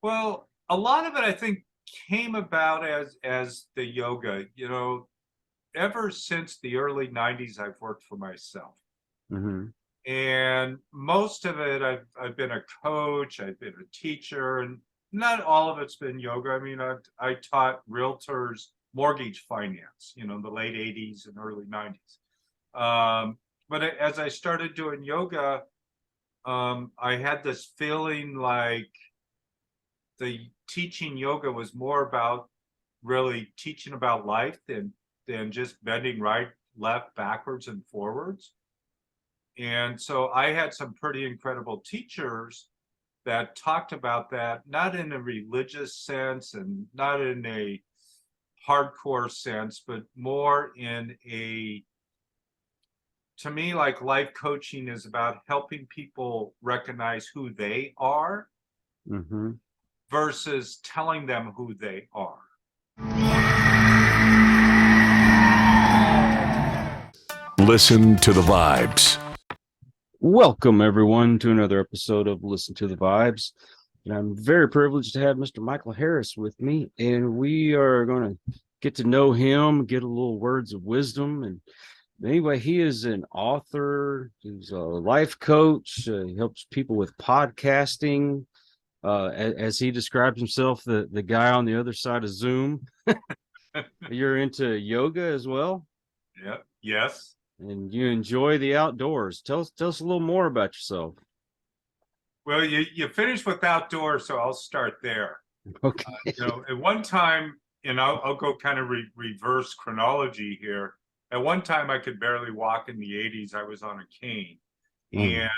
Well, a lot of it, I think, came about as the yoga. Ever since the early '90s, I've worked for myself, Hmm. and most of it, I've been a coach, I've been a teacher, and not all of it's been yoga. I mean, I taught realtors mortgage finance, the late '80s and early '90s. But as I started doing yoga, I had this feeling like the teaching yoga was more about really teaching about life than just bending right, left, backwards, and forwards. And so I had some pretty incredible teachers that talked about that, not in a religious sense and not in a hardcore sense, but more in a, to me, like life coaching is about helping people recognize who they are Hmm. versus telling them who they are. Listen to the vibes. Welcome, everyone, to another episode of Listen to the Vibes. And I'm very privileged to have Mr. Michael Harris with me, and we are going to get to know him, get a little words of wisdom. And anyway, he is an author, he's a life coach, he helps people with podcasting. As he describes himself, the guy on the other side of Zoom. You're into yoga as well? Yeah. Yes. And you enjoy the outdoors. Tell us a little more about yourself. Well, you finished with outdoors, so I'll start there. Okay. At one time, and I'll go kind of reverse chronology here. At one time, I could barely walk in the '80s. I was on a cane. Mm. And,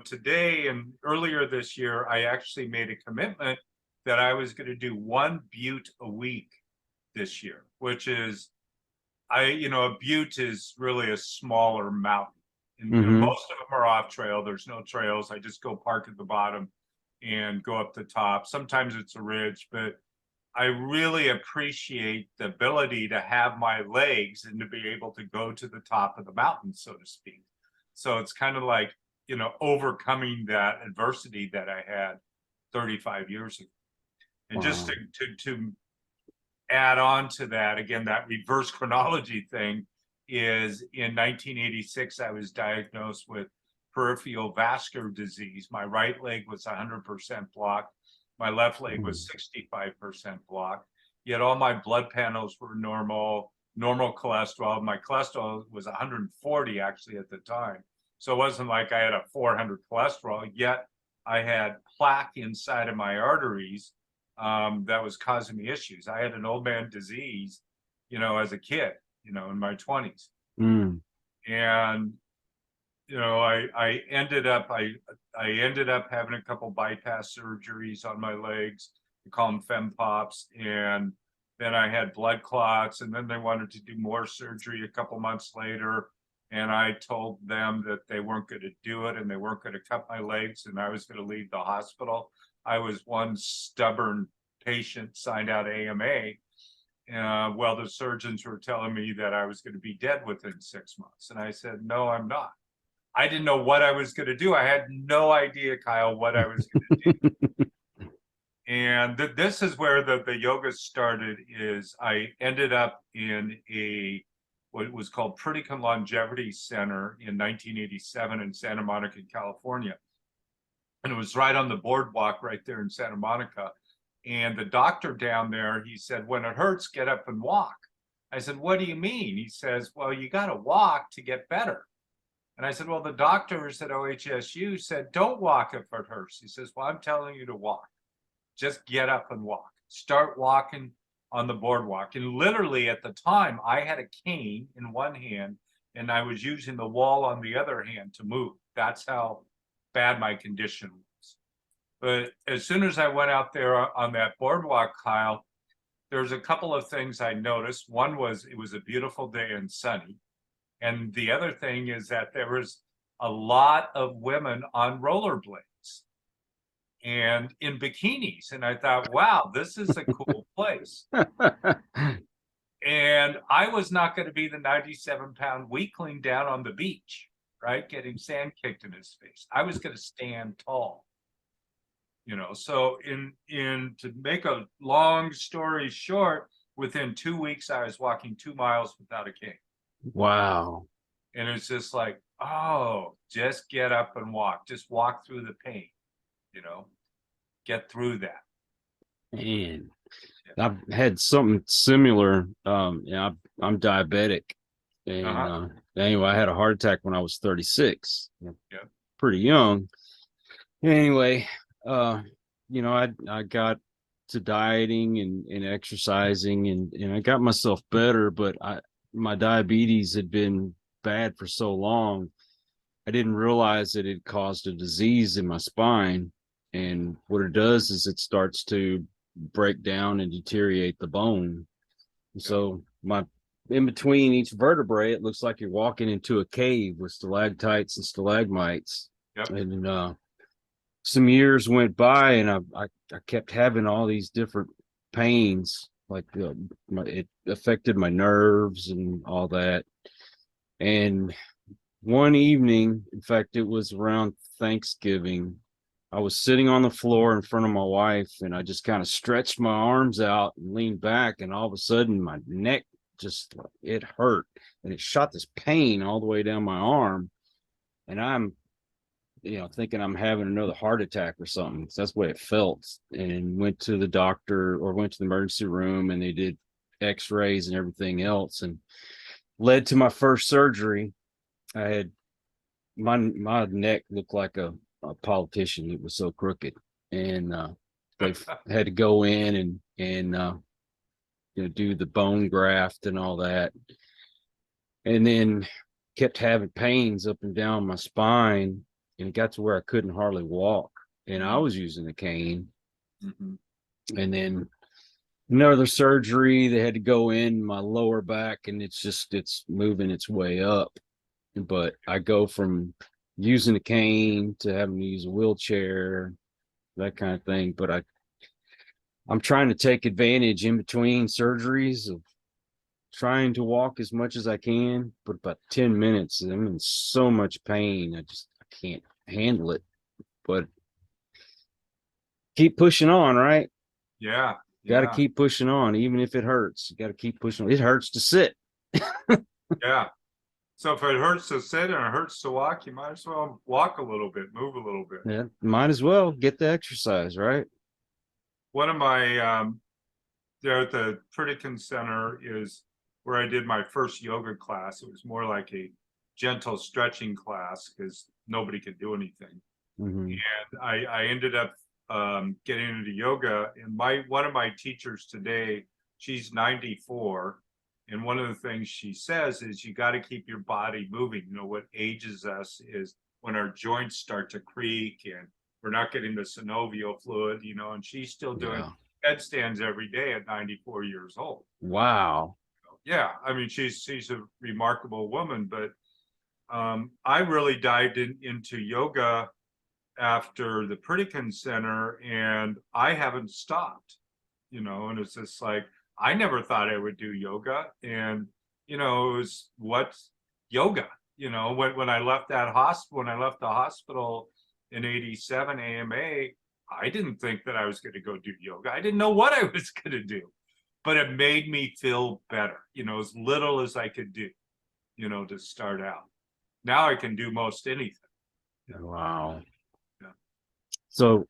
today and earlier this year, I actually made a commitment that I was going to do one butte a week this year, which is, a butte is really a smaller mountain. And Mm-hmm. most of them are off trail. There's no trails. I just go park at the bottom and go up the top. Sometimes it's a ridge, but I really appreciate the ability to have my legs and to be able to go to the top of the mountain, so to speak. So it's kind of like, overcoming that adversity that I had 35 years ago. And just Wow. to add on to that, again, that reverse chronology thing is in 1986, I was diagnosed with peripheral vascular disease. My right leg was 100% blocked. My left leg was 65% blocked. Yet all my blood panels were normal cholesterol. My cholesterol was 140 actually at the time. So it wasn't like I had a 400 cholesterol, yet I had plaque inside of my arteries that was causing me issues. I had an old man disease, as a kid, in my 20s. Mm. And, I ended up having a couple bypass surgeries on my legs. We call them fempops. And then I had blood clots, and then they wanted to do more surgery a couple months later. And I told them that they weren't going to do it and they weren't going to cut my legs and I was going to leave the hospital. I was one stubborn patient signed out AMA. Well, the surgeons were telling me that I was going to be dead within 6 months. And I said, no, I'm not. I didn't know what I was going to do. I had no idea, Kyle, what I was going to do. And this is where the yoga started. Is I ended up in what was called Pritikin Longevity Center in 1987 in Santa Monica, California. And it was right on the boardwalk right there in Santa Monica. And the doctor down there, he said, when it hurts, get up and walk. I said, what do you mean? He says, well, you got to walk to get better. And I said, well, the doctors at OHSU said, don't walk if it hurts. He says, well, I'm telling you to walk. Just get up and walk. Start walking on the boardwalk. And literally at the time, I had a cane in one hand and I was using the wall on the other hand to move. That's how bad my condition was. But as soon as I went out there on that boardwalk, Kyle, there's a couple of things I noticed. One was it was a beautiful day and sunny. And the other thing is that there was a lot of women on rollerblades and in bikinis. And I thought, wow, this is a cool place. And I was not going to be the 97-pound weakling down on the beach, right? Getting sand kicked in his face. I was going to stand tall. So in to make a long story short, within 2 weeks, I was walking 2 miles without a cane. Wow. And it's just like, oh, just get up and walk. Just walk through the pain, get through that. Man, I've had something similar. I'm diabetic, and anyway, I had a heart attack when I was 36. Yeah. Pretty young. Anyway, I got to dieting and exercising, and I got myself better, but my diabetes had been bad for so long. I didn't realize that it caused a disease in my spine. And what it does is it starts to break down and deteriorate the bone. So in between each vertebrae, it looks like you're walking into a cave with stalactites and stalagmites. Yep. And some years went by, and I kept having all these different pains, like it affected my nerves and all that. And one evening, in fact, it was around Thanksgiving, I was sitting on the floor in front of my wife, and I just kind of stretched my arms out and leaned back, and all of a sudden my neck it hurt, and it shot this pain all the way down my arm. And I'm thinking I'm having another heart attack or something. So that's the way it felt. And went to the doctor, or went to the emergency room, and they did x-rays and everything else, and led to my first surgery. I had my neck looked like a politician. It was so crooked, and they had to go in and do the bone graft and all that, and then kept having pains up and down my spine, and it got to where I couldn't hardly walk, and I was using a cane. And then another surgery, they had to go in my lower back, and it's moving its way up. But I go from using a cane to having to use a wheelchair, that kind of thing. But I'm trying to take advantage in between surgeries of trying to walk as much as I can, but about 10 minutes, I'm in so much pain. I can't handle it. But keep pushing on, right? Yeah. Got to keep pushing on, even if it hurts. You got to keep pushing on. It hurts to sit. Yeah. So if it hurts to sit and it hurts to walk, you might as well walk a little bit, move a little bit. Yeah, might as well get the exercise, right? One of my there at the Pritikin Center is where I did my first yoga class. It was more like a gentle stretching class because nobody could do anything. Mm-hmm. And I ended up getting into yoga. And one of my teachers today, she's 94. And one of the things she says is you got to keep your body moving. What ages us is when our joints start to creak and we're not getting the synovial fluid, and she's still doing headstands every day at 94 years old. Wow. Yeah. I mean, she's a remarkable woman, but I really dived into yoga after the Pritikin Center, and I haven't stopped, and it's just like, I never thought I would do yoga. And, it was what's yoga, when I left the hospital in 87 AMA, I didn't think that I was going to go do yoga. I didn't know what I was going to do, but it made me feel better, as little as I could do, to start out. Now I can do most anything. Wow. Yeah. So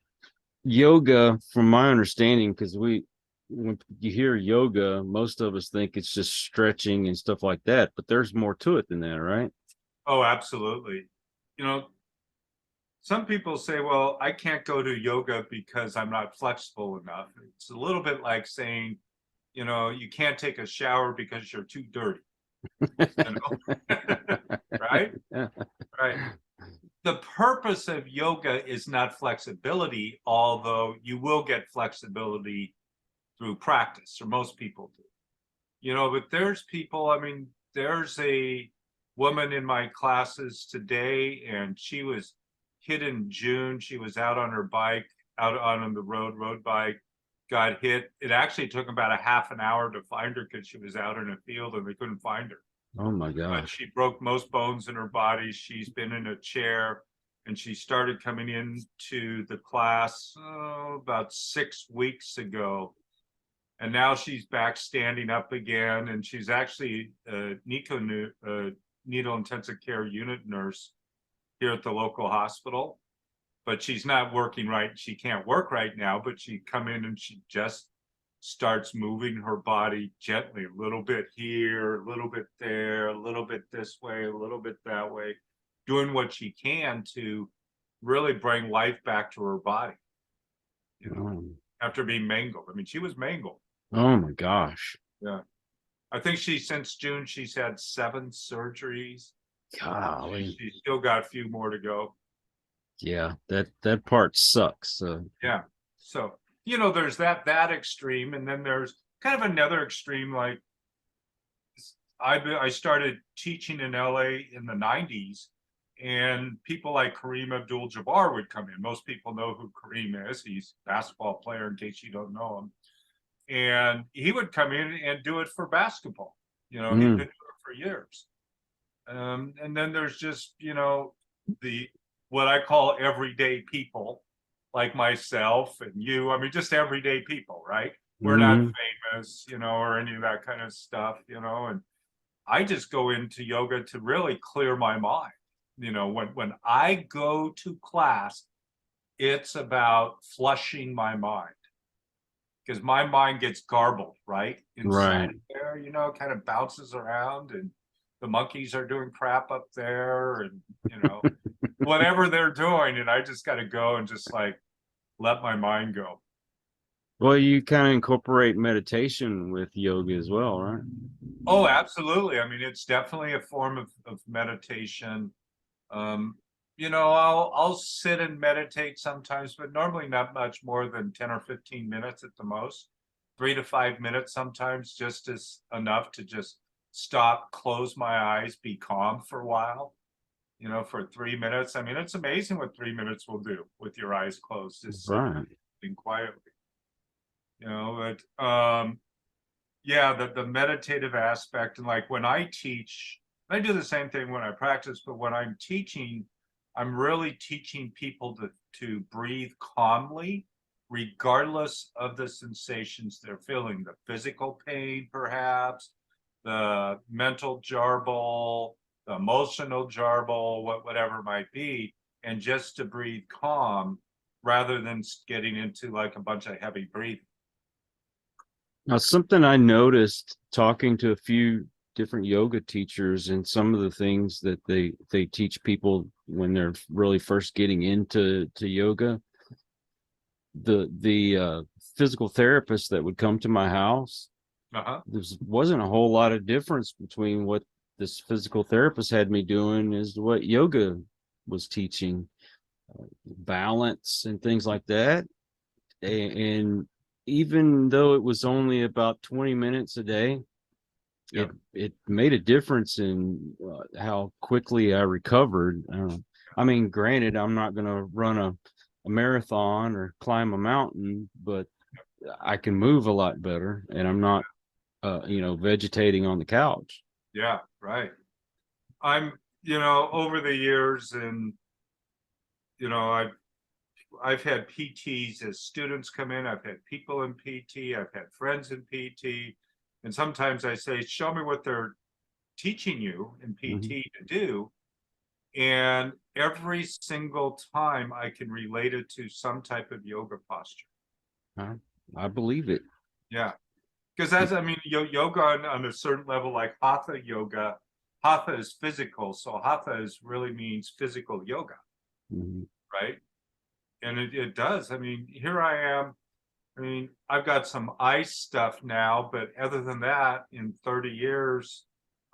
yoga, from my understanding, because when you hear yoga, most of us think it's just stretching and stuff like that, but there's more to it than that, right? Oh, absolutely. Some people say, well, I can't go to yoga because I'm not flexible enough. It's a little bit like saying, you can't take a shower because you're too dirty. Right? Right. The purpose of yoga is not flexibility, although you will get flexibility through practice, or most people do. But there's people, there's a woman in my classes today, and she was hit in June. She was out on her bike, out on the road bike, got hit. It actually took about a half an hour to find her because she was out in a field and they couldn't find her. Oh my But gosh. she broke most bones in her body. She's been in a chair and she started coming into the class about 6 weeks ago. And now she's back standing up again, and she's actually a needle intensive care unit nurse here at the local hospital. But she's not working right. She can't work right now, but she come in and she just starts moving her body gently, a little bit here, a little bit there, a little bit this way, a little bit that way, doing what she can to really bring life back to her body, you know, after being mangled. I mean, she was mangled. Oh my gosh. Yeah. I think since June, she's had 7 surgeries. Golly. She's still got a few more to go. Yeah, that part sucks. Yeah. So, you know, there's that extreme, and then there's kind of another extreme. Like I started teaching in LA in the 90s, and people like Kareem Abdul-Jabbar would come in. Most people know who Kareem is. He's a basketball player, in case you don't know him. And he would come in and do it for basketball. You know, he'd been doing it for years. And then there's just, you know, what I call everyday people like myself and you. I mean, just everyday people, right? We're not famous, you know, or any of that kind of stuff, you know. And I just go into yoga to really clear my mind. You know, when I go to class, it's about flushing my mind, because my mind gets garbled, right? Inside there, you know, kind of bounces around, and the monkeys are doing crap up there, and, you know, whatever they're doing. And I just got to go and just like let my mind go. Well, you kind of incorporate meditation with yoga as well, right? Oh, absolutely. I mean, it's definitely a form of meditation. You know, I'll sit and meditate sometimes, but normally not much more than 10 or 15 minutes at the most. 3 to 5 minutes sometimes just is enough to just stop, close my eyes, be calm for a while, you know, for 3 minutes. I mean, it's amazing what 3 minutes will do with your eyes closed, just sitting quietly, you know. But yeah, the meditative aspect. And like when I teach, I do the same thing when I practice, but when I'm teaching, I'm really teaching people to breathe calmly, regardless of the sensations they're feeling, the physical pain, perhaps, the mental jarble, the emotional jarble, whatever it might be, and just to breathe calm rather than getting into like a bunch of heavy breathing. Now, something I noticed talking to a few different yoga teachers, and some of the things that they teach people when they're really first getting into yoga, the physical therapist that would come to my house, there wasn't a whole lot of difference between what this physical therapist had me doing is what yoga was teaching, balance and things like that. And even though it was only about 20 minutes a day, it made a difference in how quickly I recovered. I mean, granted, I'm not going to run a marathon or climb a mountain, but I can move a lot better, and I'm not, you know, vegetating on the couch. Yeah, right. I'm, you know, over the years, and, you know, I've had PTs as students come in. I've had people in PT. I've had friends in PT. And sometimes I say, show me what they're teaching you in PT to do. And every single time I can relate it to some type of yoga posture. I believe it. Yeah. Because as I mean, yoga on a certain level, like hatha yoga, hatha is physical. So hatha really means physical yoga, right? And it does. I mean, here I am. I mean, I've got some ice stuff now, but other than that, in 30 years,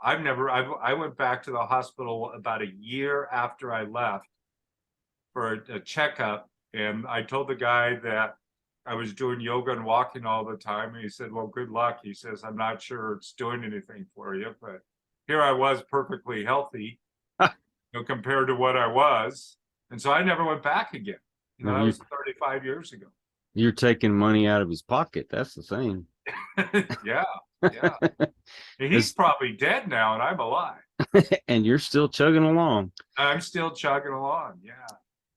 I went back to the hospital about a year after I left for a checkup. And I told the guy that I was doing yoga and walking all the time. And he said, well, good luck. He says, I'm not sure it's doing anything for you, but here I was perfectly healthy, you know, compared to what I was. And so I never went back again. You know, that was 35 years ago. You're taking money out of his pocket. That's the thing. Yeah. And he's probably dead now, and I'm alive. And you're still chugging along. I'm still chugging along. Yeah.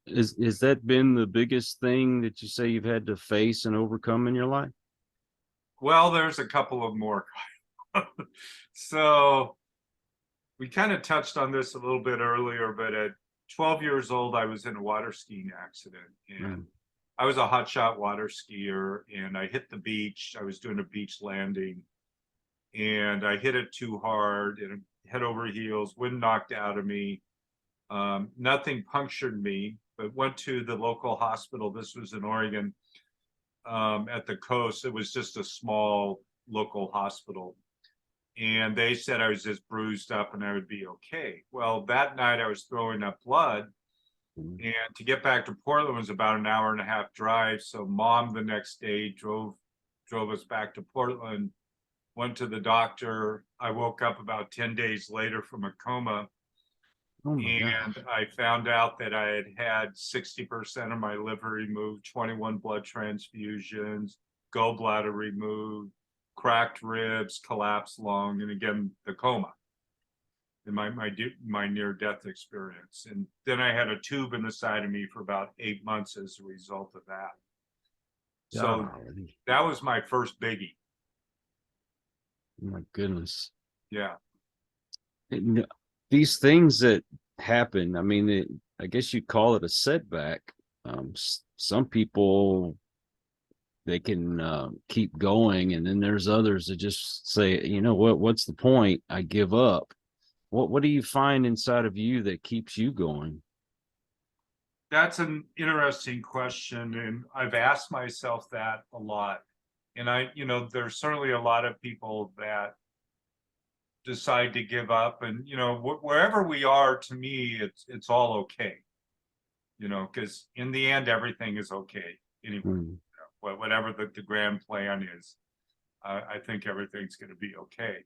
Is that been the biggest thing that you say you've had to face and overcome in your life? Well, there's a couple of more. So we kind of touched on this a little bit earlier, but at 12 years old, I was in a water skiing accident, and I was a hotshot water skier, and I hit the beach. I was doing a beach landing, and I hit it too hard and head over heels, wind knocked out of me. Nothing punctured me, but went to the local hospital. This was in Oregon, at the coast. It was just a small local hospital. And they said I was just bruised up and I would be okay. Well, that night I was throwing up blood. And to get back to Portland was about an hour and a half drive. So mom the next day drove us back to Portland, went to the doctor. I woke up about 10 days later from a coma. And I found out that I had 60% of my liver removed, 21 blood transfusions, gallbladder removed, cracked ribs, collapsed lung, and again, the coma in my near-death experience. And then I had a tube in the side of me for about 8 months as a result of that. So that was my first biggie. My goodness. Yeah. These things that happen, I mean, I guess you'd call it a setback. Some people, they can keep going, and then there's others that just say, you know what's the point? I give up. What do you find inside of you that keeps you going? That's an interesting question, and I've asked myself that a lot. And there's certainly a lot of people that decide to give up, and wherever we are, to me, it's all okay. Because in the end, everything is okay anyway. Whatever the grand plan is, I think everything's going to be okay.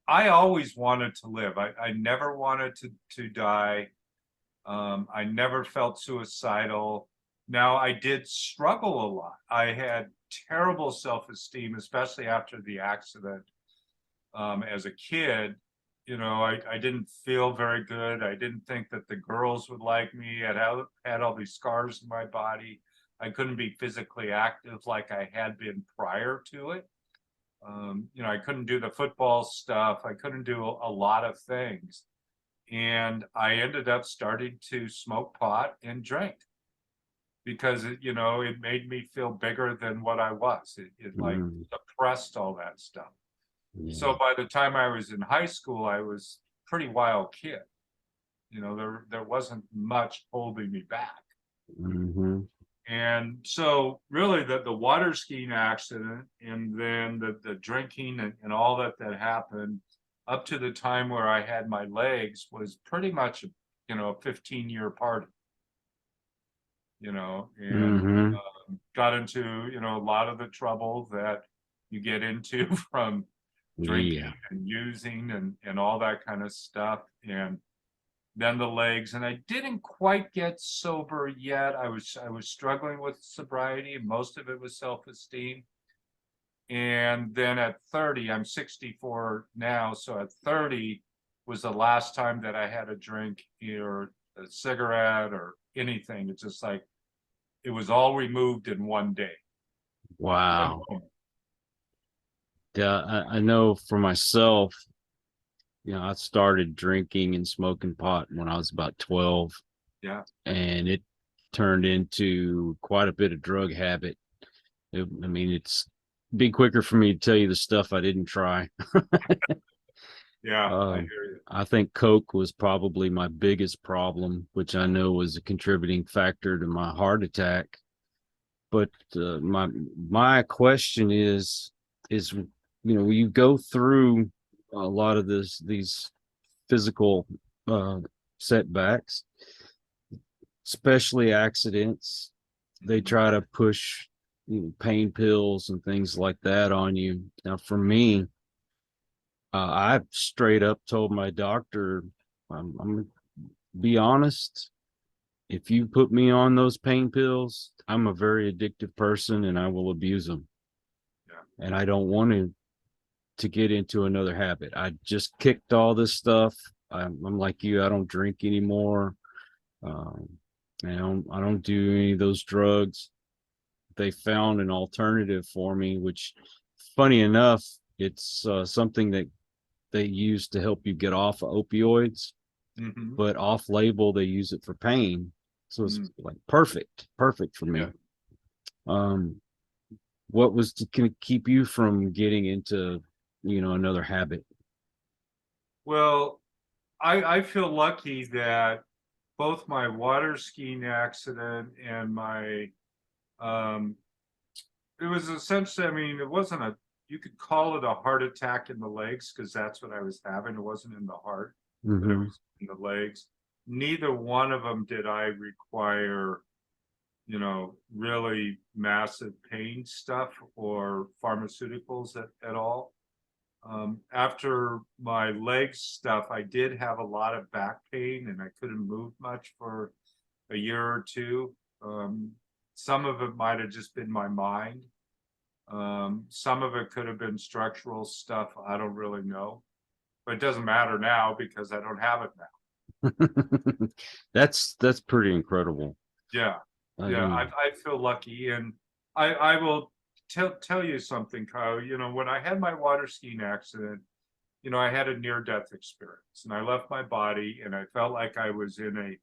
I always wanted to live. I never wanted to die. I never felt suicidal. Now, I did struggle a lot. I had terrible self-esteem, especially after the accident. As a kid, I didn't feel very good. I didn't think that the girls would like me. I had all these scars in my body. I couldn't be physically active like I had been prior to it. I couldn't do the football stuff. I couldn't do a lot of things. And I ended up starting to smoke pot and drink because it made me feel bigger than what I was. It like suppressed all that stuff. So by the time I was in high school, I was a pretty wild kid. There wasn't much holding me back. And so really the water skiing accident, and then the drinking and all that happened up to the time where I had my legs was pretty much a 15-year party. And got into a lot of the trouble that you get into from drinking and using and all that kind of stuff. And then the legs, and I didn't quite get sober yet. I was struggling with sobriety, and most of it was self-esteem. And then at 30, I'm 64 now, so at 30 was the last time that I had a drink or a cigarette or anything. It's just like it was all removed in one day. Wow. Yeah, I know for myself, I started drinking and smoking pot when I was about 12. Yeah. And it turned into quite a bit of drug habit. It's be quicker for me to tell you the stuff I didn't try. Yeah, I hear you. I think Coke was probably my biggest problem, which I know was a contributing factor to my heart attack. But my question is, you go through a lot of these physical setbacks, especially accidents. They try to push pain pills and things like that on you. Now, for me, I straight up told my doctor, I'm gonna be honest. If you put me on those pain pills, I'm a very addictive person and I will abuse them. Yeah. And I don't want to get into another habit. I just kicked all this stuff. I'm like you, I don't drink anymore. Um, I don't do any of those drugs. They found an alternative for me, which, funny enough, it's something that they use to help you get off of opioids, Mhm. but off label, they use it for pain. So it's Mm. like perfect for me. Yeah. Um, what was to keep you from getting into, another habit? Well, I feel lucky that both my water skiing accident and my um it was essentially, I mean, it wasn't a, you could call it a heart attack in the legs because that's what I was having. It wasn't in the heart, but it Hmm. was in the legs. Neither one of them did I require, really massive pain stuff or pharmaceuticals at all. After my legs stuff, I did have a lot of back pain and I couldn't move much for a year or two. Um, some of it might have just been my mind. Some of it could have been structural stuff. I don't really know, but it doesn't matter now because I don't have it now. That's pretty incredible. Yeah. I Yeah. mean, I feel lucky. And I will tell you something, Kyle. When I had my water skiing accident, I had a near death experience and I left my body and I felt like I was in a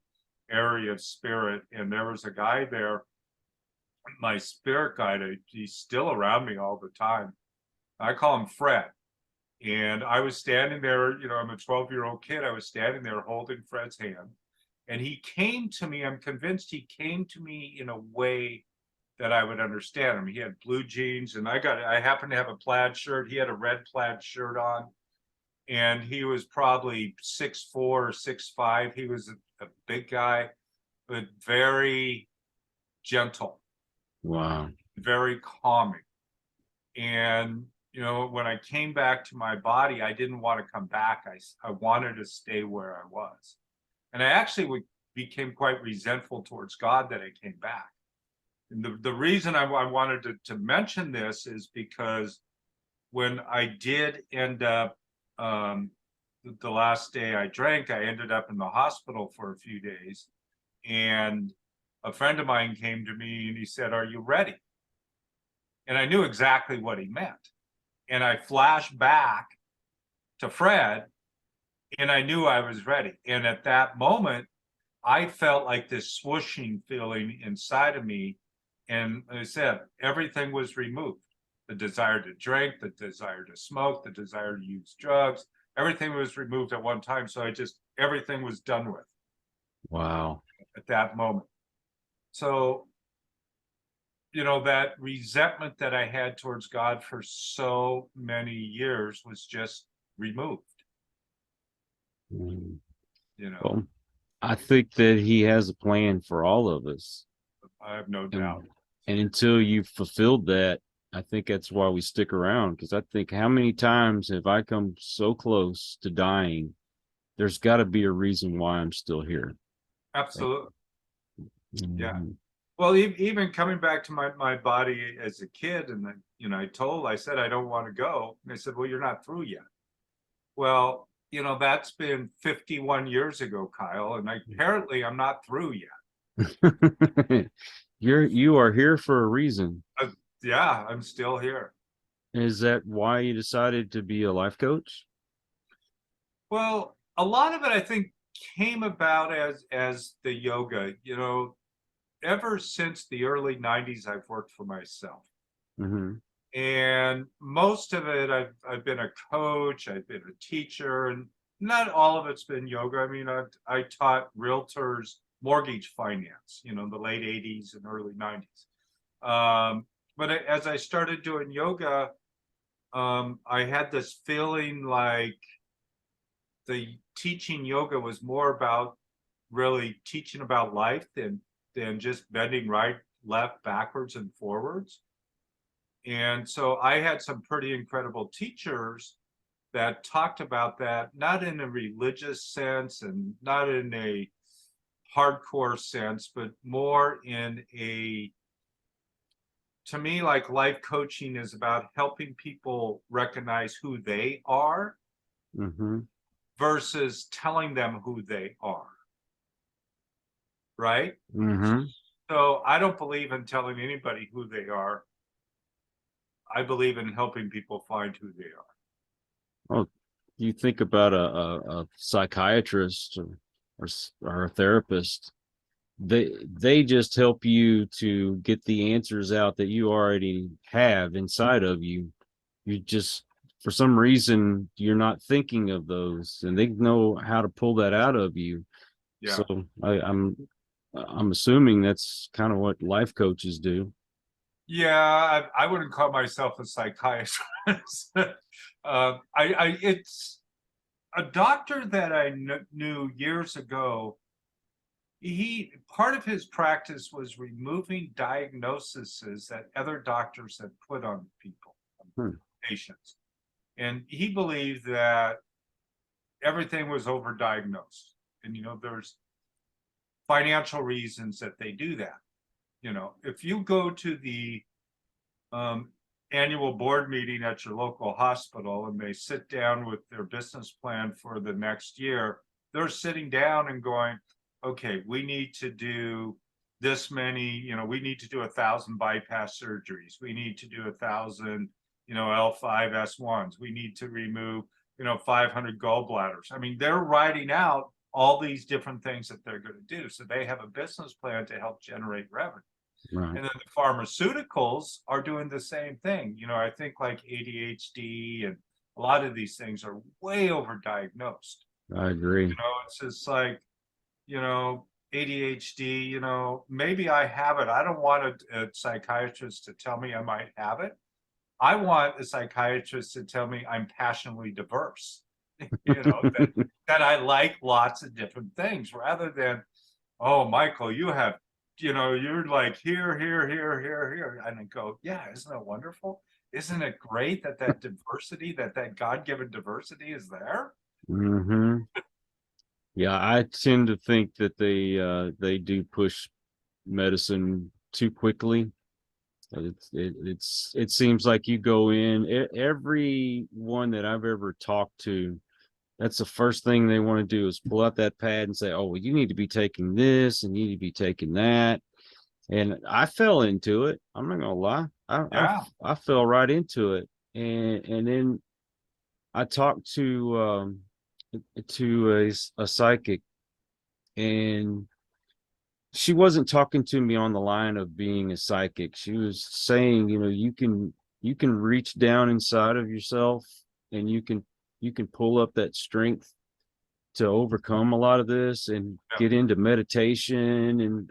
area of spirit. And there was a guy there, my spirit guide, he's still around me all the time. I call him Fred. And I was standing there, I'm a 12-year-old kid. I was standing there holding Fred's hand. And he came to me, I'm convinced he came to me in a way that I would understand him. He had blue jeans and I happened to have a plaid shirt. He had a red plaid shirt on. And he was probably 6'4" or 6'5". He was a big guy, but very gentle, wow. very calming. And when I came back to my body, I didn't want to come back. I wanted to stay where I was. And I actually became quite resentful towards God that I came back. And the reason I wanted to mention this is because when I did end up, the last day I drank, I ended up in the hospital for a few days. And a friend of mine came to me and he said, "Are you ready?" And I knew exactly what he meant. And I flashed back to Fred and I knew I was ready. And at that moment, I felt like this swooshing feeling inside of me. And like I said, everything was removed. The desire to drink, the desire to smoke, the desire to use drugs, everything was removed at one time. So everything was done with Wow. at that moment. So, that resentment that I had towards God for so many years was just removed, Mm. you know. Well, I think that he has a plan for all of us. I have no And, doubt. and until you've fulfilled that, I think that's why we stick around. Because I think, how many times have I come so close to dying? There's got to be a reason why I'm still here. Absolutely. Yeah. Mhm. Well, even coming back to my body as a kid, and then, I said, I don't want to go. And they said, well, you're not through yet. Well, that's been 51 years ago, Kyle, and apparently I'm not through yet. You are here for a reason. Yeah, I'm still here. Is that why you decided to be a life coach? Well, a lot of it, I think, came about as the yoga. Ever since the early 90s, I've worked for myself. Hmm. And most of it, I've been a coach, I've been a teacher, and not all of it's been yoga. I mean, I taught realtors mortgage finance, the late 80s and early 90s. But as I started doing yoga, I had this feeling like the teaching yoga was more about really teaching about life than just bending right, left, backwards, and forwards. And so I had some pretty incredible teachers that talked about that, not in a religious sense and not in a hardcore sense, but more in to me, like life coaching is about helping people recognize who they are Hmm. versus telling them who they are. right? Mm-hmm. So I don't believe in telling anybody who they are. I believe in helping people find who they are. Well, you think about a psychiatrist or a therapist, they just help you to get the answers out that you already have inside of you. You just, for some reason, you're not thinking of those, and they know how to pull that out of you. Yeah. So I'm assuming that's kind of what life coaches do. Yeah, I wouldn't call myself a psychiatrist. It's a doctor that I knew years ago. Part of his practice was removing diagnoses that other doctors had put on people, Hmm. patients. And he believed that everything was overdiagnosed. And, there's financial reasons that they do that. If you go to the um, annual board meeting at your local hospital and they sit down with their business plan for the next year, they're sitting down and going, okay, we need to do this many, we need to do 1,000 bypass surgeries. We need to do 1,000, L5S1s. We need to remove, 500 gallbladders. I mean, they're writing out all these different things that they're going to do. So they have a business plan to help generate revenue. Right. And then the pharmaceuticals are doing the same thing. I think like ADHD and a lot of these things are way overdiagnosed. I agree. It's just like, ADHD, maybe I have it. I don't want a psychiatrist to tell me I might have it. I want a psychiatrist to tell me I'm passionately diverse, that I like lots of different things rather than, oh, Michael, you have, you're like here, here, here, here, here. And I go, yeah, isn't it wonderful? Isn't it great that diversity, that God-given diversity is there? Mm-hmm. Yeah, I tend to think that they do push medicine too quickly. It seems like you go in, every one that I've ever talked to, that's the first thing they want to do is pull out that pad and say, oh, well, you need to be taking this and you need to be taking that. And I fell into it. I'm not gonna lie. Yeah. I fell right into it. And then I talked to a psychic, and she wasn't talking to me on the line of being a psychic. She was saying, you can reach down inside of yourself and you can pull up that strength to overcome a lot of this and get into meditation, and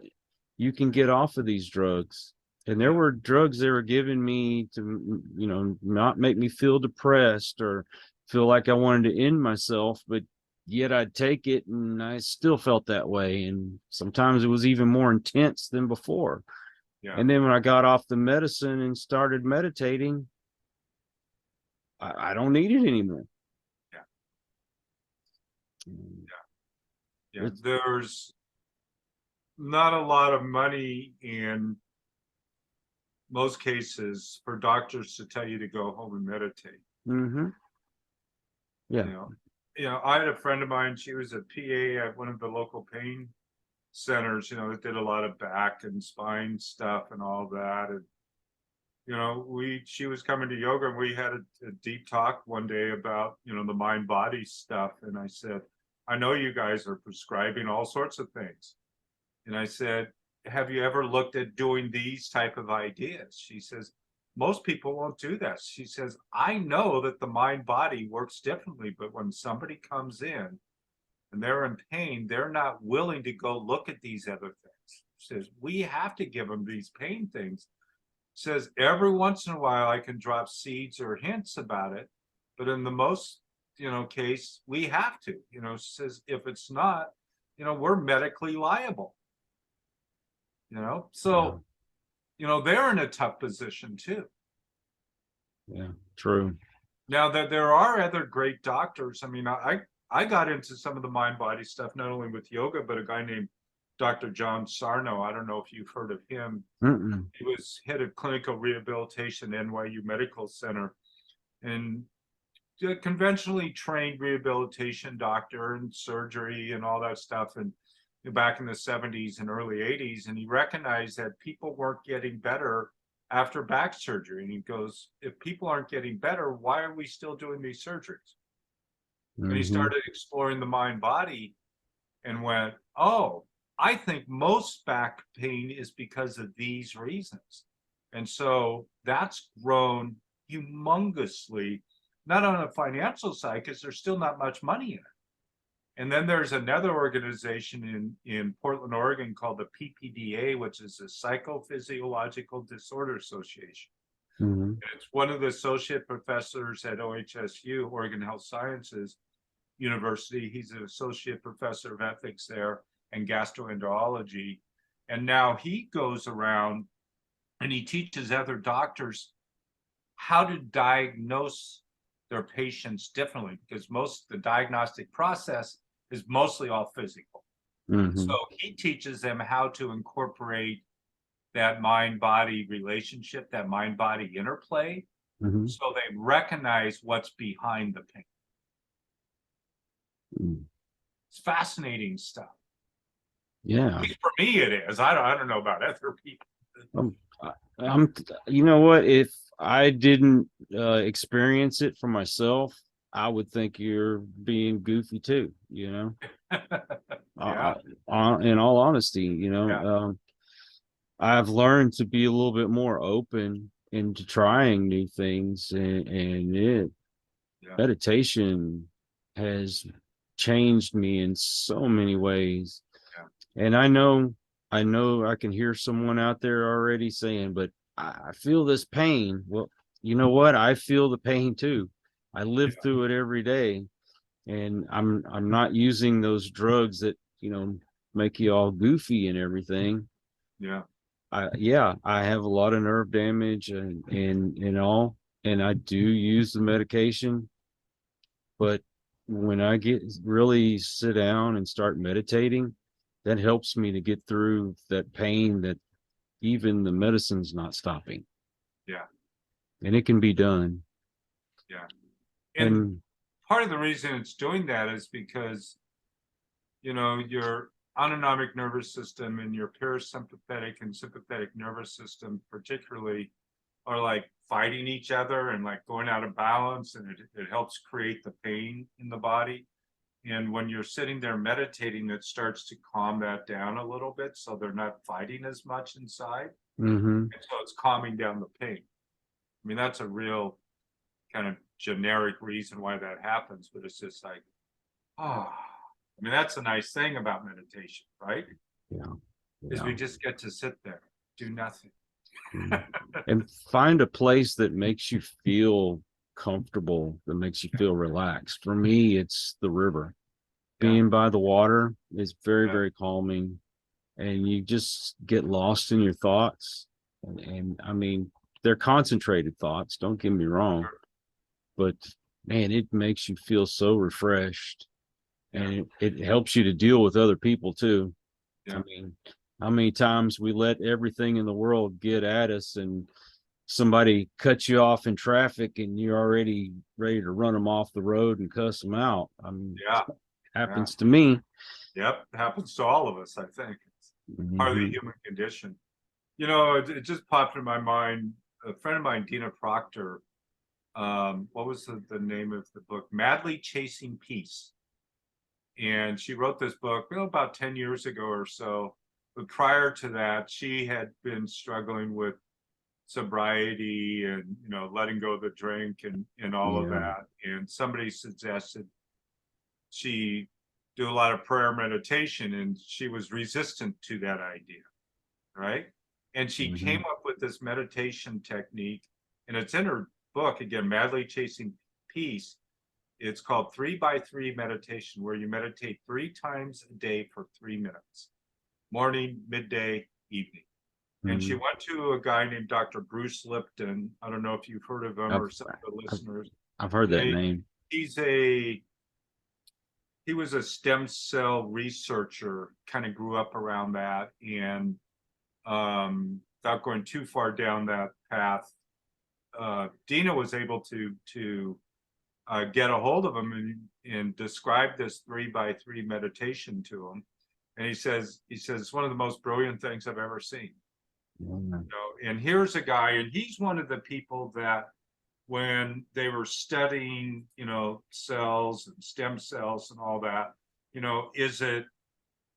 you can get off of these drugs. And there were drugs they were giving me to, not make me feel depressed or feel like I wanted to end myself, but yet I'd take it and I still felt that way. And sometimes it was even more intense than before. Yeah. And then when I got off the medicine and started meditating, I don't need it anymore. Yeah. There's not a lot of money in most cases for doctors to tell you to go home and meditate. Mm-hmm. Yeah. I had a friend of mine, she was a PA at one of the local pain centers, that did a lot of back and spine stuff and all that. And, she was coming to yoga and we had a deep talk one day about, the mind body stuff. And I said, I know you guys are prescribing all sorts of things. And I said, have you ever looked at doing these type of ideas? She says, most people won't do that. She says, I know that the mind body works differently, but when somebody comes in and they're in pain, they're not willing to go look at these other things. She says, we have to give them these pain things. She says, every once in a while I can drop seeds or hints about it, but in the most, case, we have to, she says, if it's not, we're medically liable. So they're in a tough position too. Yeah, true. Now that there are other great doctors. I mean, I got into some of the mind body stuff, not only with yoga, but a guy named Dr. John Sarno. I don't know if you've heard of him. Mm-mm. He was head of clinical rehabilitation, NYU Medical Center, and a conventionally trained rehabilitation doctor and surgery and all that stuff. And back in the 70s and early 80s, and he recognized that people weren't getting better after back surgery. And he goes, if people aren't getting better, why are we still doing these surgeries? And he started exploring the mind body and went, oh, I think most back pain is because of these reasons. And so that's grown humongously, not on a financial side, because there's still not much money in it. And then there's another organization in Portland, Oregon called the PPDA, which is the Psychophysiological Disorder Association. And it's one of the associate professors at OHSU, Oregon Health Sciences University. He's an associate professor of ethics there and gastroenterology. And now he goes around and he teaches other doctors how to diagnose their patients differently, because most of the diagnostic process is mostly all physical. So he teaches them how to incorporate that mind-body relationship, that mind-body interplay, so they recognize what's behind the pain. It's fascinating stuff. Yeah. At least for me, it is. I don't know about other people. You know what? If I didn't experience it for myself, I would think you're being goofy too, you know. Yeah. In all honesty, you know, Yeah. I've learned to be a little bit more open into trying new things, and meditation has changed me in so many ways. And I know I can hear someone out there already saying, but I feel this pain. Well, you know what? I feel the pain too. I live through it every day, and I'm not using those drugs that, you know, make you all goofy and everything. I have a lot of nerve damage and all, and I do use the medication. But when I really sit down and start meditating, that helps me to get through that pain that even the medicine's not stopping. And it can be done. And part of the reason it's doing that is because, you know, your autonomic nervous system and your parasympathetic and sympathetic nervous system particularly are like fighting each other and like going out of balance, and it helps create the pain in the body. And when you're sitting there meditating, it starts to calm that down a little bit, so they're not fighting as much inside. And so it's calming down the pain. I mean, that's a real kind of generic reason why that happens, but it's just like, I mean, that's a nice thing about meditation, right? Is we just get to sit there, do nothing. And find a place that makes you feel comfortable, that makes you feel relaxed. For me, it's the river. Being by the water is very, very calming, and you just get lost in your thoughts. And I mean, they're concentrated thoughts, don't get me wrong, but man, it makes you feel so refreshed, and it helps you to deal with other people too. I mean, how many times we let everything in the world get at us, and somebody cuts you off in traffic and you're already ready to run them off the road and cuss them out. I mean, happens to me. It happens to all of us, I think. It's part of the human condition. You know, it just popped in my mind. A friend of mine, Dina Proctor, what was the name of the book? Madly Chasing Peace. And she wrote this book about 10 years ago or so. But prior to that, she had been struggling with sobriety and, you know, letting go of the drink and all of that. And somebody suggested she do a lot of prayer meditation, and she was resistant to that idea, right? And she came up with this meditation technique, and it's in her book, again, Madly Chasing Peace. It's called 3x3 meditation, where you meditate 3 times a day for 3 minutes, morning, midday, evening. And she went to a guy named Dr. Bruce Lipton. I don't know if you've heard of him or some of the listeners. I've heard that name. He was a stem cell researcher, kind of grew up around that, and without going too far down that path, Dina was able to get a hold of him and describe this 3x3 meditation to him. And he says, it's one of the most brilliant things I've ever seen. Mm. You know, and here's a guy, and he's one of the people that when they were studying, you know, cells and stem cells and all that, you know, is it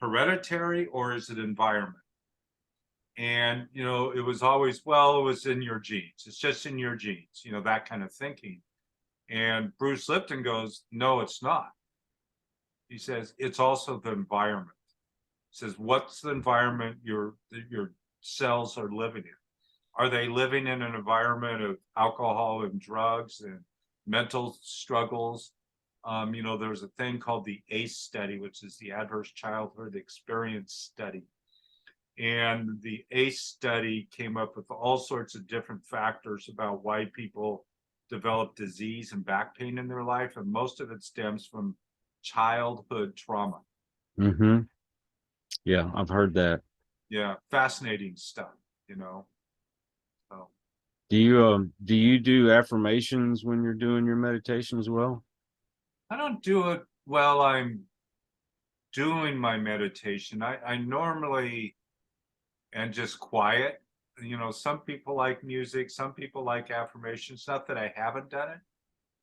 hereditary or is it environment? And, you know, it was always, well, it was in your genes. It's just in your genes, you know, that kind of thinking. And Bruce Lipton goes, no, it's not. He says, it's also the environment. He says, what's the environment your cells are living in? Are they living in an environment of alcohol and drugs and mental struggles? You know, there's a thing called the ACE study, which is the Adverse Childhood Experience Study. And the ACE study came up with all sorts of different factors about why people develop disease and back pain in their life. And most of it stems from childhood trauma. Mm-hmm. Yeah, I've heard that. Yeah, fascinating stuff, you know. So Do you do affirmations when you're doing your meditation as well? I don't do it while I'm doing my meditation. I normally am just quiet. You know, some people like music, some people like affirmations. Not that I haven't done it,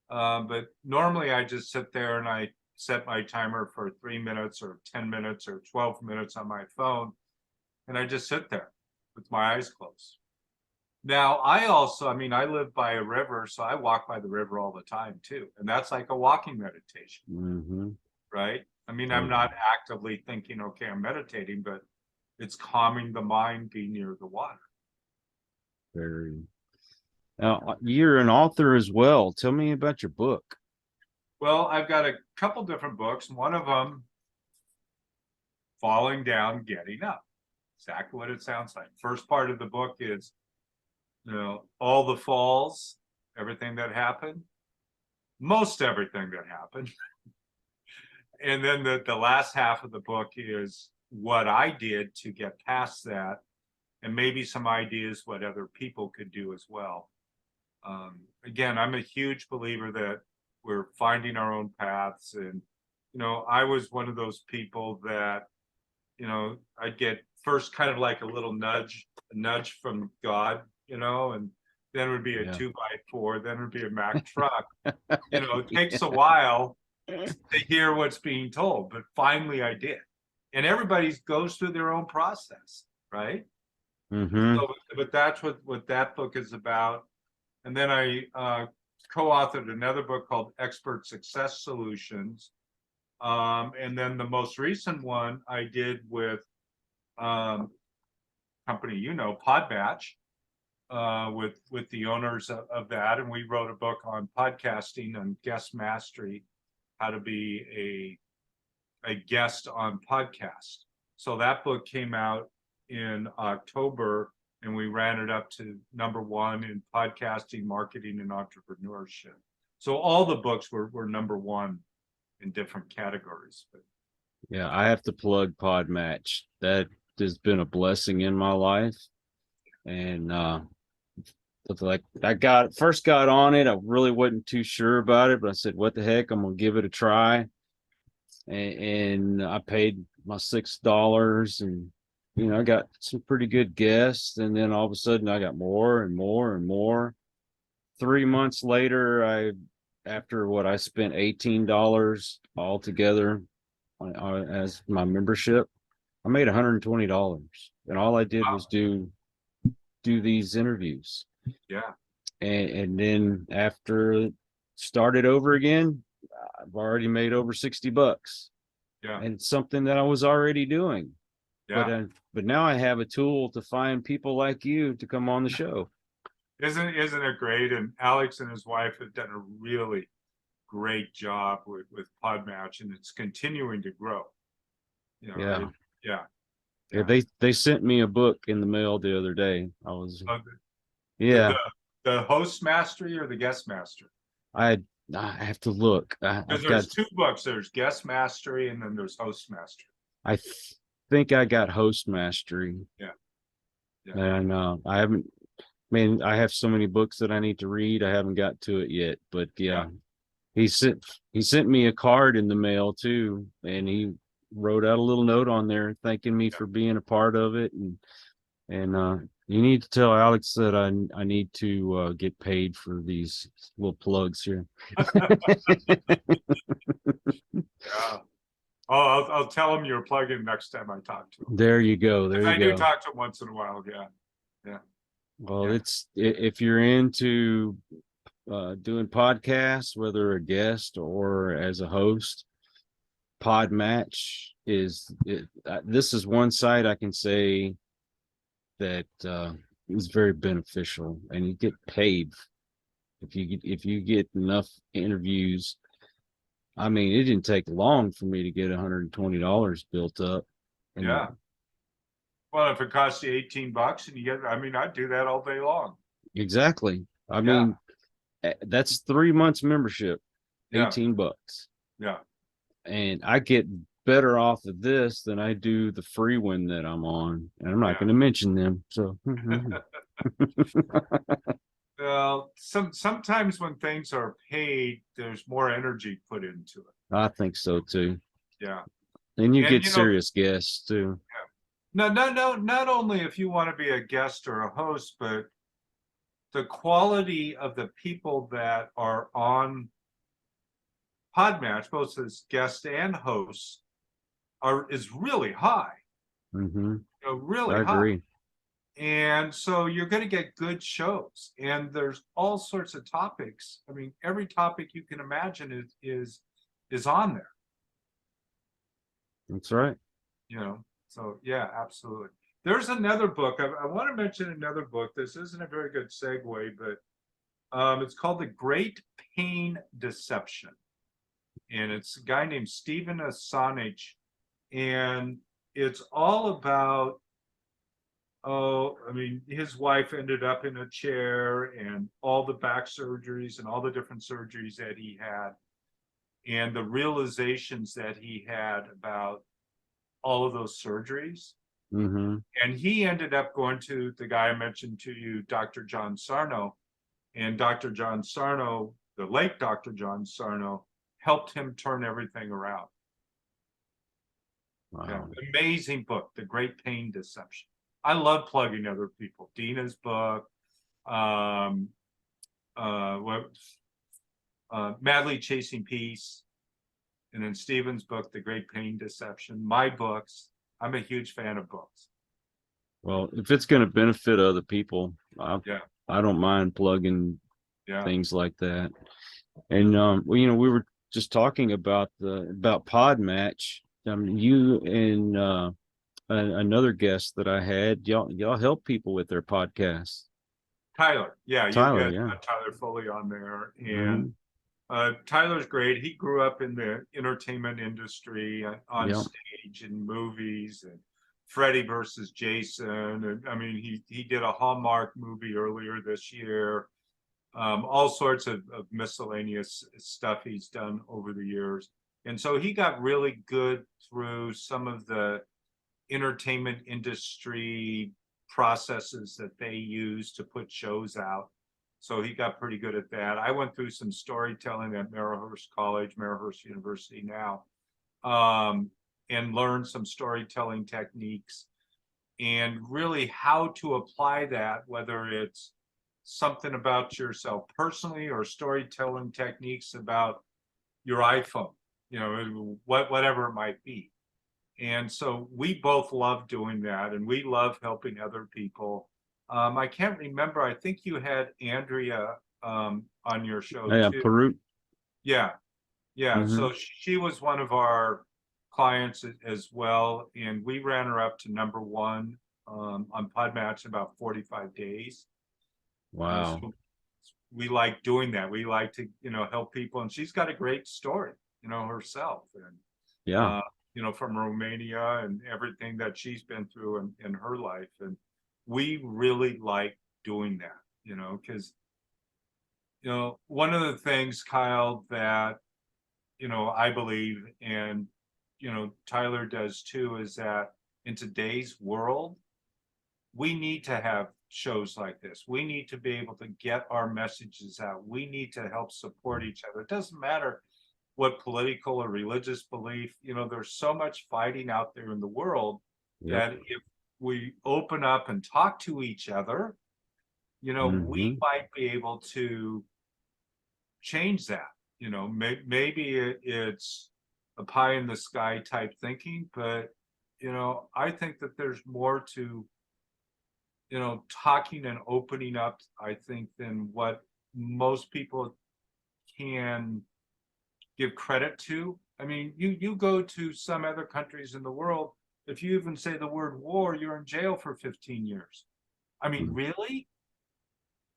but normally I just sit there and I set my timer for 3 minutes or 10 minutes or 12 minutes on my phone. And I just sit there with my eyes closed. Now, I mean, I live by a river, so I walk by the river all the time too. And that's like a walking meditation, Mm-hmm. right? I mean, I'm not actively thinking, okay, I'm meditating, but it's calming the mind being near the water. Very. Now, you're an author as well. Tell me about your book. Well, I've got a couple different books. One of them, Falling Down, Getting Up. Exactly what it sounds like. First part of the book is, you know, all the falls, everything that happened, most everything that happened. And then the last half of the book is what I did to get past that, and maybe some ideas what other people could do as well. Again, I'm a huge believer that we're finding our own paths. And, you know, I was one of those people that, you know, I'd get first kind of like a little nudge from God, you know, and then it would be a 2x4, then it would be a Mack truck. You know, it takes a while to hear what's being told, but finally I did. And everybody goes through their own process, right? Mm-hmm. So, but that's what that book is about. And then I co-authored another book called Expert Success Solutions. And then the most recent one I did with company, you know, PodMatch, with the owners of that. And we wrote a book on podcasting and guest mastery, how to be a guest on podcast. So that book came out in October, and we ran it up to #1 in podcasting, marketing, and entrepreneurship. So all the books were #1 in different categories. But Yeah, I have to plug PodMatch. That has been a blessing in my life. And like I first got on it, I really wasn't too sure about it, but I said, what the heck, I'm gonna give it a try. And I paid my $6, and you know, I got some pretty good guests, and then all of a sudden I got more and more and more. 3 months later, after what I spent $18 altogether as my membership, I made $120, and all I did was do these interviews. yeah, And then after it started over again, I've already made over $60. yeah, And it's something that I was already doing. yeah. But now I have a tool to find people like you to come on the show. Isn't it great? And Alex and his wife have done a really great job with PodMatch, and it's continuing to grow. You know, Yeah, they sent me a book in the mail the other day. I was the host mastery or the guest mastery? I have to look. Because there's two books. There's guest mastery and then there's host mastery. I think I got host mastery. Yeah. And I haven't. I mean, I have so many books that I need to read. I haven't got to it yet. But yeah. He sent me a card in the mail too, and he wrote out a little note on there thanking me for being a part of it, and you need to tell Alex that I need to get paid for these little plugs here. Yeah. Oh, I'll tell him you're plugging next time I talk to him. There you go. There 'Cause you I go. do talk to him once in a while. Yeah. Well, Yeah. if you're into doing podcasts, whether a guest or as a host, PodMatch this is one site I can say that is very beneficial, and you get paid if you get enough interviews. I mean, it didn't take long for me to get $120 built up. And Yeah. Well, if it costs you $18 and you get, I mean, I'd do that all day long. exactly. I Yeah. mean, that's 3 months membership, Yeah. $18. Yeah. And I get better off of this than I do the free one that I'm on. And I'm not Yeah. going to mention them. So Well, sometimes when things are paid, there's more energy put into it. I think so too. Yeah. And you And, get you know, serious guests too. No, not only if you want to be a guest or a host, but the quality of the people that are on PodMatch, both as guests and hosts, is really high. Mm-hmm. Really I high. agree. And so you're going to get good shows, and there's all sorts of topics. I mean, every topic you can imagine is on there. That's right. So yeah, absolutely. There's another book. I want to mention another book. This isn't a very good segue, but it's called The Great Pain Deception, and it's a guy named Stephen Asanich, and it's all about, I mean, his wife ended up in a chair, and all the back surgeries and all the different surgeries that he had, and the realizations that he had about all of those surgeries. Mm-hmm. And he ended up going to the guy I mentioned to you, Dr. John Sarno. And Dr. John Sarno, the late Dr. John Sarno, helped him turn everything around. Wow. Yeah, amazing book, The Great Pain Deception. I love plugging other people. Dina's book, Madly Chasing Peace, and then Stephen's book, The Great Pain Deception. My books. I'm a huge fan of books. Well, if it's going to benefit other people, Yeah. I don't mind plugging Yeah. things like that. And well, we were just talking about PodMatch. You and another guest that I had, y'all help people with their podcasts. Tyler, yeah, you've Tyler, got yeah. Tyler Foley on there, Mhm. and Tyler's great. He grew up in the entertainment industry, on Yeah. stage in movies, and Freddy versus Jason, and I mean, he did a Hallmark movie earlier this year. All sorts of miscellaneous stuff he's done over the years, and so he got really good through some of the entertainment industry processes that they use to put shows out. So he got pretty good at that. I went through some storytelling at Marahurst University now, and learned some storytelling techniques, and really how to apply that, whether it's something about yourself personally or storytelling techniques about your iPhone, whatever it might be. And so we both love doing that, and we love helping other people. I can't remember. I think you had Andrea on your show Yeah, too. Perut. Yeah. Mhm. So she was one of our clients as well, and we ran her up to #1 on PodMatch in about 45 days. Wow. So we like doing that. We like to, help people, and she's got a great story, herself, and Yeah. from Romania and everything that she's been through in her life. And we really like doing that, because, one of the things, Kyle, that, I believe, and, Tyler does too, is that in today's world, we need to have shows like this. We need to be able to get our messages out. We need to help support each other. It doesn't matter what political or religious belief, there's so much fighting out there in the world that if we open up and talk to each other, we might be able to change that. Maybe it's a pie in the sky type thinking, but I think that there's more to talking and opening up, I think, than what most people can give credit to. I mean, you go to some other countries in the world, if you even say the word war, you're in jail for 15 years. I mean, really?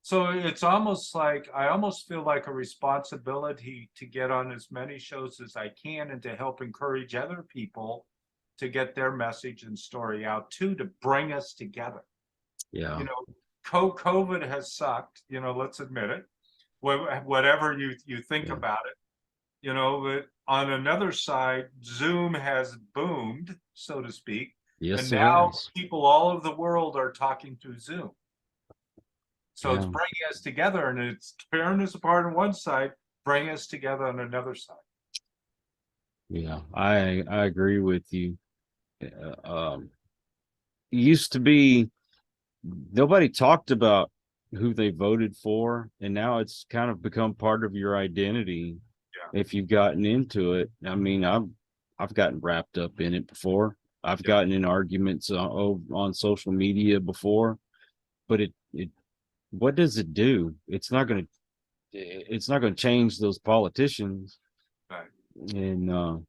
So it's almost like I almost feel like a responsibility to get on as many shows as I can and to help encourage other people to get their message and story out too, to bring us together. Yeah. COVID has sucked, let's admit it. Whatever you think about it, but on another side, Zoom has boomed, so to speak. Yes, and now has. people all over the world are talking through Zoom. So it's Yeah. bringing us together, and it's tearing us apart on one side, bringing us together on another side. Yeah, I agree with you. It used to be nobody talked about who they voted for, and now it's kind of become part of your identity. Yeah. If you've gotten into it, I mean, I've gotten wrapped up in it before. I've gotten in arguments on social media before, but it what does it do? It's not going to change those politicians. Right. And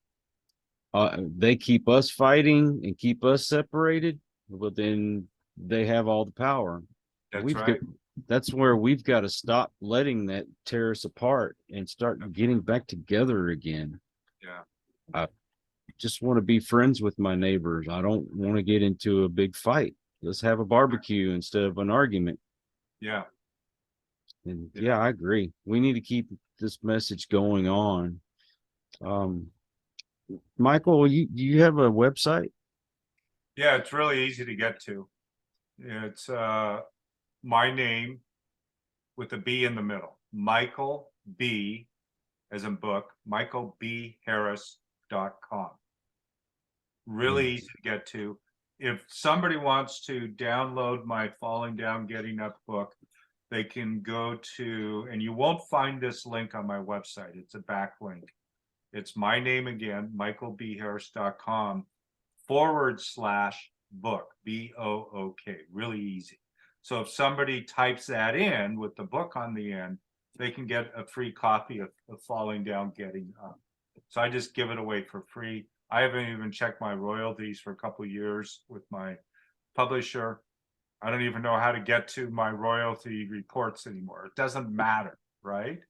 they keep us fighting and keep us separated, but then they have all the power. That's right. That's where we've got to stop letting that tear us apart and start getting back together again. Yeah. I just want to be friends with my neighbors. I don't want to get into a big fight. Let's have a barbecue instead of an argument. Yeah. And yeah, I agree. We need to keep this message going on. Michael, you have a website? Yeah, it's really easy to get to. It's my name with a B in the middle. Michael B, as in book, michaelbharris.com. Really easy to get to. If somebody wants to download my Falling Down, Getting Up book, they can go to, and you won't find this link on my website. It's a backlink. It's my name again, michaelbharris.com/book, BOOK. Really easy. So if somebody types that in with the book on the end, they can get a free copy of Falling Down, Getting Up. So I just give it away for free. I haven't even checked my royalties for a couple of years with my publisher. I don't even know how to get to my royalty reports anymore. It doesn't matter, right?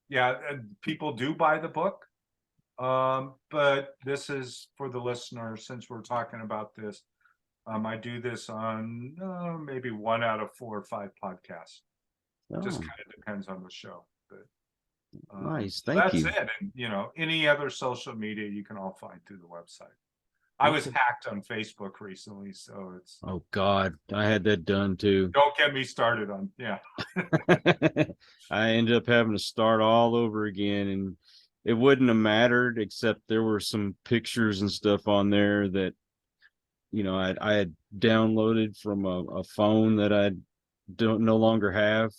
Yeah, people do buy the book. But this is for the listener, since we're talking about this. I do this on maybe 1 out of 4 or 5 podcasts. Just kind of depends on the show. But nice, so thank you. that's it. And any other social media you can all find through the website. I was hacked on Facebook recently, so it's. Oh God, I had that done too. Don't get me started on. Yeah. I ended up having to start all over again, and it wouldn't have mattered except there were some pictures and stuff on there that I had downloaded from a phone that I don't no longer have.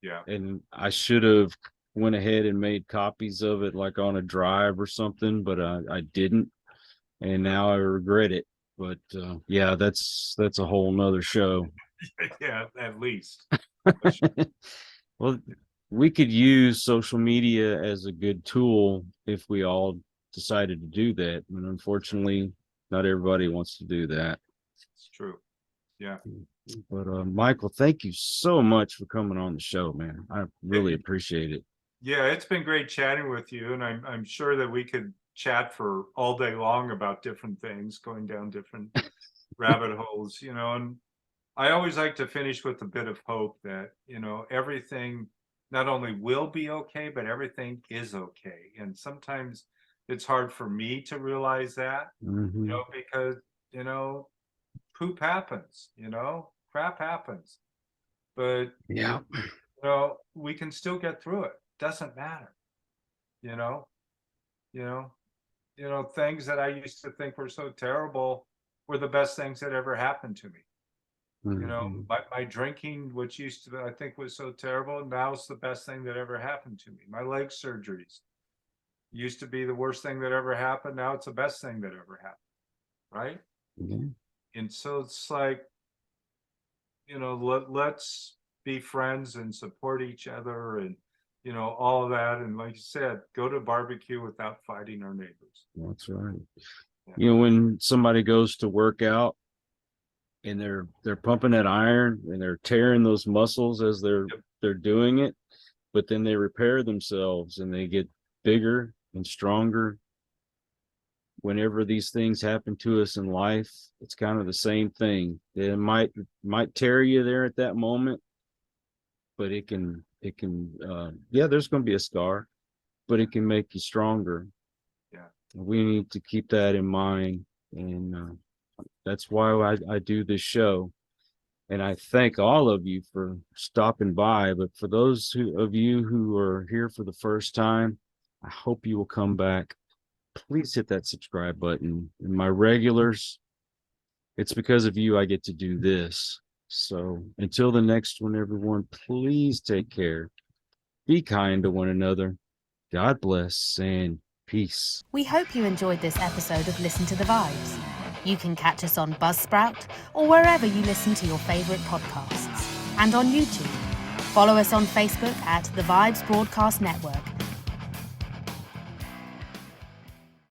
Yeah. And I should have went ahead and made copies of it like on a drive or something, but I didn't, and now I regret it. But yeah, that's a whole nother show. Yeah, at least. Well, we could use social media as a good tool if we all decided to do that. And unfortunately, not everybody wants to do that. It's true. Yeah. But Michael, thank you so much for coming on the show, man. I really appreciate it. Yeah, it's been great chatting with you, and I'm sure that we could chat for all day long about different things, going down different rabbit holes, and I always like to finish with a bit of hope that, everything not only will be okay, but everything is okay. And sometimes it's hard for me to realize that, because, poop happens, crap happens. But, yeah, we can still get through it. Doesn't matter, you know, things that I used to think were so terrible were the best things that ever happened to me. You know, Mhm. my drinking, which used to, I think was so terrible, now it's the best thing that ever happened to me. My leg surgeries used to be the worst thing that ever happened. Now it's the best thing that ever happened. Right. Yeah. And so it's like, you know, let's be friends and support each other and, you know, all of that. And like you said, go to barbecue without fighting our neighbors. That's right. Yeah. You know, when somebody goes to work out and they're pumping that iron and they're tearing those muscles as Yep. they're doing it, but then they repair themselves and they get bigger and stronger. Whenever these things happen to us in life, it's kind of the same thing. It might tear you there at that moment, but yeah, there's going to be a scar, but it can make you stronger. Yeah. We need to keep that in mind, and that's why I do this show. And I thank all of you for stopping by. But for those of you who are here for the first time, I hope you will come back. Please hit that subscribe button. And my regulars, it's because of you I get to do this. So until the next one, everyone, please take care. Be kind to one another. God bless and peace. We hope you enjoyed this episode of Listen to the Vibes. You can catch us on Buzzsprout or wherever you listen to your favourite podcasts. And on YouTube. Follow us on Facebook at The Vibes Broadcast Network